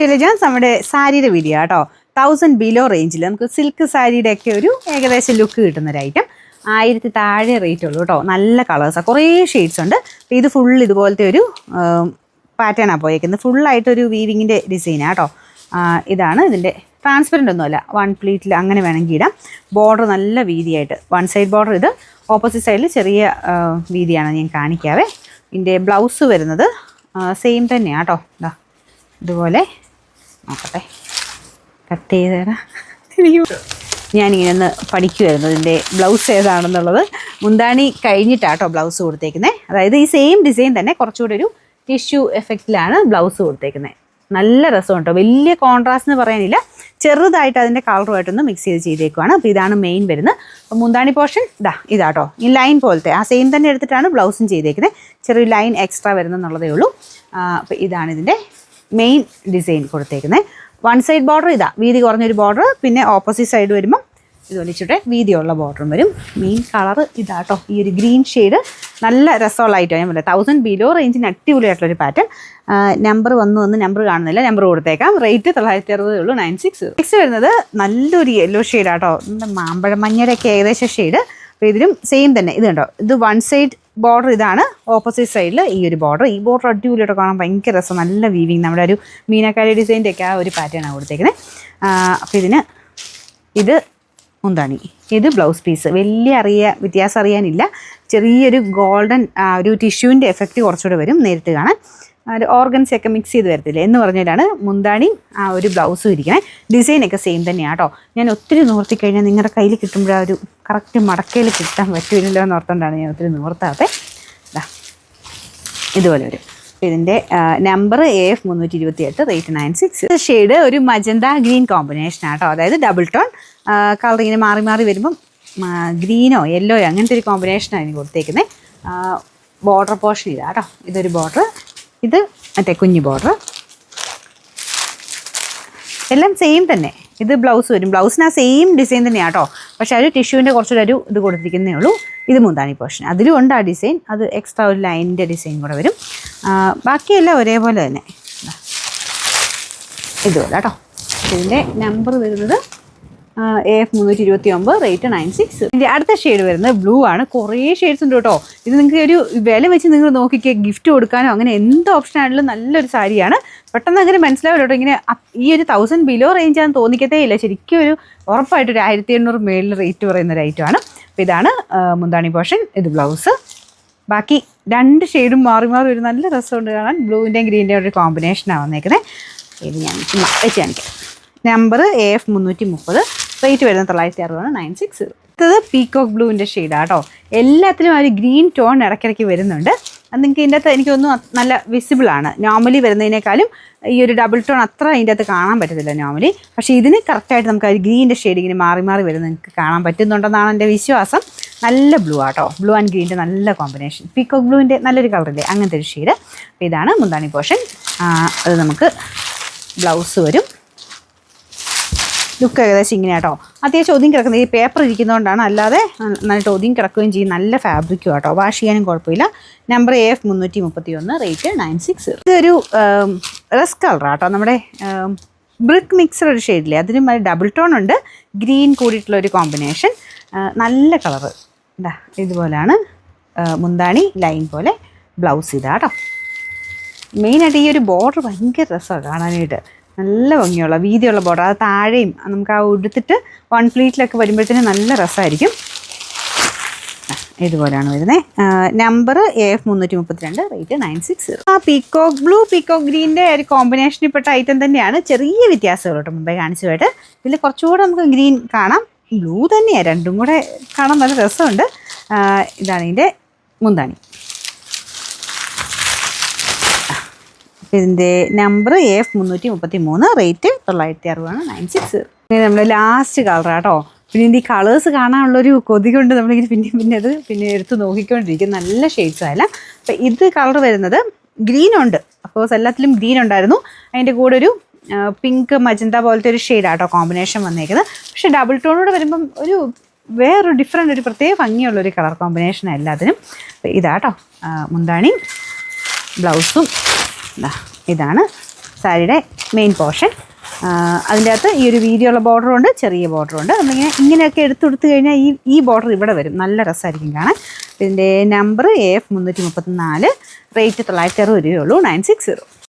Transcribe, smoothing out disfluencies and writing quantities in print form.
ടെലിജൻസ് നമ്മുടെ സാരിയുടെ വീഡിയോ കേട്ടോ. 1000 ബിലോ റേഞ്ചിൽ നമുക്ക് സിൽക്ക് സാരിയുടെ ഒക്കെ ഒരു ഏകദേശം ലുക്ക് കിട്ടുന്ന ഒരു ഐറ്റം. 1000 താഴെ റേറ്റ് ഉള്ളൂ കേട്ടോ. നല്ല കളേഴ്സാണ്, കുറേ ഷെയ്ഡ്സ് ഉണ്ട്. അപ്പോൾ ഇത് ഫുൾ ഇതുപോലത്തെ ഒരു പാറ്റേണാണ് പോയേക്കുന്നത്. ഫുള്ളായിട്ടൊരു വീവിങ്ങിൻ്റെ ഡിസൈനാണ് കേട്ടോ. ഇതാണ് ഇതിൻ്റെ ട്രാൻസ്പെറൻ്റ് ഒന്നുമല്ല, 1 പ്ലീറ്റിൽ അങ്ങനെ വേണമെങ്കിൽ ഇടാം. ബോർഡർ നല്ല വീതിയായിട്ട് 1 സൈഡ് ബോർഡർ, ഇത് ഓപ്പോസിറ്റ് സൈഡിൽ ചെറിയ വീതിയാണ് ഞാൻ കാണിക്കാവേ. ഇതിൻ്റെ ബ്ലൗസ് വരുന്നത് സെയിം തന്നെയാണ് കേട്ടോ. ഇതാ ഇതുപോലെ നോക്കട്ടെ, കട്ട് ചെയ്തേടാ. ഞാനിങ്ങനെ ഒന്ന് പഠിക്കുമായിരുന്നു ഇതിൻ്റെ ബ്ലൗസ് ഏതാണെന്നുള്ളത്. മുന്താണി കഴിഞ്ഞിട്ടാണ് കേട്ടോ ബ്ലൗസ് കൊടുത്തേക്കുന്നത്. അതായത് ഈ സെയിം ഡിസൈൻ തന്നെ കുറച്ചുകൂടി ഒരു ടിഷ്യൂ എഫക്റ്റിലാണ് ബ്ലൗസ് കൊടുത്തേക്കുന്നത്. നല്ല രസമുണ്ട് കേട്ടോ. വലിയ കോൺട്രാസ്റ്റ് എന്ന് പറയാനില്ല, ചെറുതായിട്ട് അതിൻ്റെ കളറുമായിട്ടൊന്ന് മിക്സ് ചെയ്തേക്കുവാണ്. അപ്പോൾ ഇതാണ് മെയിൻ വരുന്നത്. അപ്പോൾ മുന്താണി പോർഷൻ ഇതാട്ടോ, ഈ ലൈൻ പോലത്തെ ആ സെയിം തന്നെ എടുത്തിട്ടാണ് ബ്ലൗസും ചെയ്തേക്കുന്നത്. ചെറിയൊരു ലൈൻ എക്സ്ട്രാ വരുന്നെന്നുള്ളതേ ഉള്ളൂ. അപ്പോൾ ഇതാണ് ഇതിൻ്റെ മെയിൻ ഡിസൈൻ കൊടുത്തേക്കുന്നത്. 1 സൈഡ് ബോർഡർ വീതി കുറഞ്ഞൊരു ബോർഡർ, പിന്നെ ഓപ്പോസിറ്റ് സൈഡ് വരുമ്പം ഇതുപോലെ ഇച്ചിട്ട് വീതിയുള്ള ബോർഡറും വരും. മെയിൻ കളർ ഇതാട്ടോ, ഈ ഒരു ഗ്രീൻ ഷെയ്ഡ് നല്ല രസമുള്ള ഐറ്റം. ഞാൻ പറയാം 1000 ബിലോ റേഞ്ചിന് അടിപൊളിയായിട്ടുള്ളൊരു പാറ്റേൺ. നമ്പർ നമ്പർ കാണുന്നില്ല, നമ്പർ കൊടുത്തേക്കാം. റേറ്റ് 960 ഉള്ളൂ. 960. നെക്സ്റ്റ് വരുന്നത് നല്ലൊരു യെല്ലോ ഷെയ്ഡാട്ടോ, മാമ്പഴം മഞ്ഞയുടെയൊക്കെ ഏകദേശം ഷെയ്ഡ്. അപ്പോൾ ഇതിലും സെയിം തന്നെ. ഇത് കണ്ടോ, ഇത് 1 സൈഡ് ബോർഡർ, ഇതാണ് ഓപ്പോസിറ്റ് സൈഡിൽ ഈ ഒരു ബോർഡർ. ഈ ബോർഡർ അടിപൊളിയായിട്ട് കാണാൻ ഭയങ്കര രസം, നല്ല വീവിങ്, നമ്മുടെ ഒരു മീനക്കാരി ഡിസൈൻ്റെ ഒക്കെ ആ ഒരു പാറ്റേണാണ് കൊടുത്തേക്കുന്നത്. അപ്പോൾ ഇത് മുന്താണി, ഇത് ബ്ലൗസ് പീസ്. വലിയ വ്യത്യാസം അറിയാനില്ല. ചെറിയൊരു ഗോൾഡൻ ഒരു ടിഷ്യൂവിൻ്റെ എഫക്റ്റ് കുറച്ചുകൂടെ വരും നേരിട്ട് കാണാൻ. ഒരു ഓർഗൻസൊക്കെ മിക്സ് ചെയ്ത് വരത്തില്ലേ എന്ന് പറഞ്ഞാലാണ് മുന്താണി ആ ഒരു ബ്ലൗസും ഇരിക്കണേ. ഡിസൈനൊക്കെ സെയിം തന്നെയാണ് കേട്ടോ. ഞാൻ ഒത്തിരി നിവർത്തിക്കഴിഞ്ഞാൽ നിങ്ങളുടെ കയ്യിൽ കിട്ടുമ്പോഴാ ഒരു കറക്റ്റ് മടക്കയിൽ കിട്ടാൻ പറ്റില്ലല്ലോ എന്ന് ഓർത്തുകൊണ്ടാണ് ഞാൻ ഒത്തിരി നിവർത്താതെ. ഇതുപോലെ വരും. ഇതിൻ്റെ നമ്പർ AF 328, റേറ്റ് 960. ഷെയ്ഡ് ഒരു മജന്ത ഗ്രീൻ കോമ്പിനേഷനാണ് കേട്ടോ. അതായത് ഡബിൾ ടോൺ കളർ ഇങ്ങനെ മാറി മാറി വരുമ്പം ഗ്രീനോ യെല്ലോയോ അങ്ങനത്തെ ഒരു കോമ്പിനേഷനാണ് ഇതിന് കൊടുത്തേക്കുന്നത്. ബോർഡർ പോർഷൻ കേട്ടോ. ഇതൊരു ബോർഡർ, ഇത് മറ്റേ കുഞ്ഞു ബോർഡർ, എല്ലാം സെയിം തന്നെ. ഇത് ബ്ലൗസ് വരും. ബ്ലൗസിന് ആ സെയിം ഡിസൈൻ തന്നെയാണ് കേട്ടോ. പക്ഷേ ഒരു ടിഷ്യൂവിൻ്റെ കുറച്ചൊരു ഇത് കൊടുത്തിരിക്കുന്നേ ഉള്ളൂ. ഇത് മുന്താണി പോർഷൻ, അതിലും ഉണ്ട് ആ ഡിസൈൻ. അത് എക്സ്ട്രാ ഒരു ലൈനിൻ്റെ ഡിസൈൻ കൂടെ വരും. ബാക്കിയെല്ലാം ഒരേപോലെ തന്നെ ഇതുപോലെ കേട്ടോ. ഇതിൻ്റെ നമ്പർ വരുന്നത് AF 329, റേറ്റ് 960. ഇതിൻ്റെ അടുത്ത ഷെയ്ഡ് വരുന്നത് ബ്ലൂ ആണ്. കുറേ ഷെയ്ഡ്സ് ഉണ്ട് കേട്ടോ. ഇത് നിങ്ങൾക്ക് ഒരു വില വെച്ച് നിങ്ങൾ നോക്കിക്കുക, ഗിഫ്റ്റ് കൊടുക്കാനോ അങ്ങനെ എന്ത് ഓപ്ഷൻ ആണെങ്കിലും നല്ലൊരു സാരിയാണ്. പെട്ടെന്ന് അങ്ങനെ മനസ്സിലാവില്ല കേട്ടോ. ഇങ്ങനെ ഈ ഒരു 1000 ബിലോ റേഞ്ചാണെന്ന് തോന്നിക്കത്തേ ഇല്ല. ശരിക്കും ഒരു ഉറപ്പായിട്ട് ഒരു 1800 മേളിൽ റേറ്റ് പറയുന്ന ഒരു ഐറ്റമാണ്. അപ്പോൾ ഇതാണ് മുന്താണി പോർഷൻ, ഇത് ബ്ലൗസ്. ബാക്കി 2 ഷെയ്ഡും മാറി മാറി ഒരു നല്ല രസമുണ്ട് കാണാൻ. ബ്ലൂവിൻ്റെയും ഗ്രീൻ്റെയും ഒരു കോമ്പിനേഷനാണ് വന്നേക്കുന്നത്. ഇത് ഞാൻ വെച്ച് കാണിക്കാം. നമ്പർ AF 330, റേറ്റ് വരുന്നത് 960, 960. അടുത്തത് പീക്കോക്ക് ബ്ലൂവിൻ്റെ ഷെയ്ഡാണ് കേട്ടോ. എല്ലാത്തിലും ഒരു ഗ്രീൻ ടോൺ ഇടയ്ക്കിടയ്ക്ക് വരുന്നുണ്ട്. അത് നിങ്ങൾക്ക് ഇതിൻ്റെ അകത്ത് എനിക്കൊന്നും നല്ല വിസിബിളാണ്. നോർമലി വരുന്നതിനേക്കാളും ഈ ഒരു ഡബിൾ ടോൺ അത്ര അതിൻ്റെ അകത്ത് കാണാൻ പറ്റത്തില്ല നോർമലി. പക്ഷേ ഇതിന് കറക്റ്റായിട്ട് നമുക്ക് ആ ഒരു ഗ്രീൻ്റെ ഷെയ്ഡ് ഇങ്ങനെ മാറി മാറി വരുന്നത് നിങ്ങൾക്ക് കാണാൻ പറ്റുന്നുണ്ടെന്നാണ് എൻ്റെ വിശ്വാസം. നല്ല ബ്ലൂ ആട്ടോ, ബ്ലൂ ആൻഡ് ഗ്രീൻ്റെ നല്ല കോമ്പിനേഷൻ. പീക്കോക്ക് ബ്ലൂവിൻ്റെ നല്ലൊരു കളറില്ലേ, അങ്ങനത്തെ ഒരു ഷെയ്ഡ്. അപ്പോൾ ഇതാണ് മുന്താണി പോർഷൻ. അത് നമുക്ക് ബ്ലൗസ് വരും. ലുക്ക് ഏകദേശം ഇങ്ങനെ കേട്ടോ. അത്യാവശ്യം ഒതുങ്ങി കിടക്കുന്നത് ഈ പേപ്പർ ഇരിക്കുന്നതുകൊണ്ടാണ്, അല്ലാതെ നന്നായിട്ട് ഒതുങ്ങി കിടക്കുകയും ചെയ്യും. നല്ല ഫാബ്രിക്കും കേട്ടോ, വാഷ് ചെയ്യാനും കുഴപ്പമില്ല. Number AF 331, rate 960. ഇതൊരു റെസ്റ്റ് കളറാണ് കേട്ടോ. നമ്മുടെ ബ്രിക്ക് മിക്സർ ഒരു ഷെയ്ഡില്ലേ, അതിനും ഡബിൾ ടോൺ ഉണ്ട്, ഗ്രീൻ കൂടിയിട്ടുള്ള ഒരു കോമ്പിനേഷൻ. നല്ല കളറ് ഇതുപോലെയാണ്. മുന്താണി ലൈൻ പോലെ, ബ്ലൗസ് കേട്ടോ. മെയിനായിട്ട് ഈ ഒരു ബോർഡർ ഭയങ്കര രസമാണ് കാണാനായിട്ട്. നല്ല ഭംഗിയുള്ള വീതിയുള്ള ബോർഡർ. അത് താഴെയും നമുക്ക് ആ ഉടുത്തിട്ട് 1 പ്ലീറ്റിലൊക്കെ വരുമ്പോഴത്തേനും നല്ല രസമായിരിക്കും. ഇതുപോലെയാണ് വരുന്നത്. Number AF 332, rate 960. Peacock blue peacock ഗ്രീൻ്റെ ഒരു കോമ്പിനേഷനിൽപ്പെട്ട ഐറ്റം തന്നെയാണ്. ചെറിയ വ്യത്യാസങ്ങൾ കേട്ടോ മുമ്പേ കാണിച്ചതായിട്ട്. ഇതിൽ കുറച്ചുകൂടെ നമുക്ക് ഗ്രീൻ കാണാം, ബ്ലൂ തന്നെയാണ്. രണ്ടും കൂടെ കാണാൻ നല്ല രസമുണ്ട്. ഇതാണ് ഇതിൻ്റെ മുന്താണി. ഇതിൻ്റെ നമ്പർ AF 333, റേറ്റ് 960, 960. നമ്മുടെ ലാസ്റ്റ് കളറാണ് കേട്ടോ. പിന്നെ ഇതിൻ്റെ ഈ കളേഴ്സ് കാണാനുള്ളൊരു കൊതി കൊണ്ട് നമ്മളിങ്ങനെ പിന്നെ എടുത്ത് നോക്കിക്കൊണ്ടിരിക്കും. നല്ല ഷെയ്ഡ്സ് ആയാലും. അപ്പം ഇത് കളർ വരുന്നത് ഗ്രീൻ ഉണ്ട്. അഫ്കോഴ്സ് എല്ലാത്തിലും ഗ്രീൻ ഉണ്ടായിരുന്നു. അതിൻ്റെ കൂടെ ഒരു പിങ്ക് മജന്ത പോലത്തെ ഒരു ഷെയ്ഡാണ് കേട്ടോ കോമ്പിനേഷൻ വന്നേക്കുന്നത്. പക്ഷേ ഡബിൾ ടോണോട് വരുമ്പം ഒരു വേറൊരു ഡിഫറെൻ്റ് ഒരു പ്രത്യേക ഭംഗിയുള്ളൊരു കളർ കോമ്പിനേഷനാണ് എല്ലാത്തിനും. ഇതാട്ടോ മുന്താണി, ബ്ലൗസും ഇതാണ് സാരിയുടെ മെയിൻ പോർഷൻ. അതിൻ്റെ അകത്ത് ഈ ഒരു വീതിയുള്ള ബോർഡറുണ്ട്, ചെറിയ ബോർഡറുണ്ട്. ഇങ്ങനെയൊക്കെ എടുത്തെടുത്ത് കഴിഞ്ഞാൽ ഈ ബോർഡർ ഇവിടെ വരും, നല്ല രസമായിരിക്കും കാണാൻ. ഇതിൻ്റെ നമ്പർ AF 334, റേറ്റ് 960 രൂപയുള്ളൂ, 960.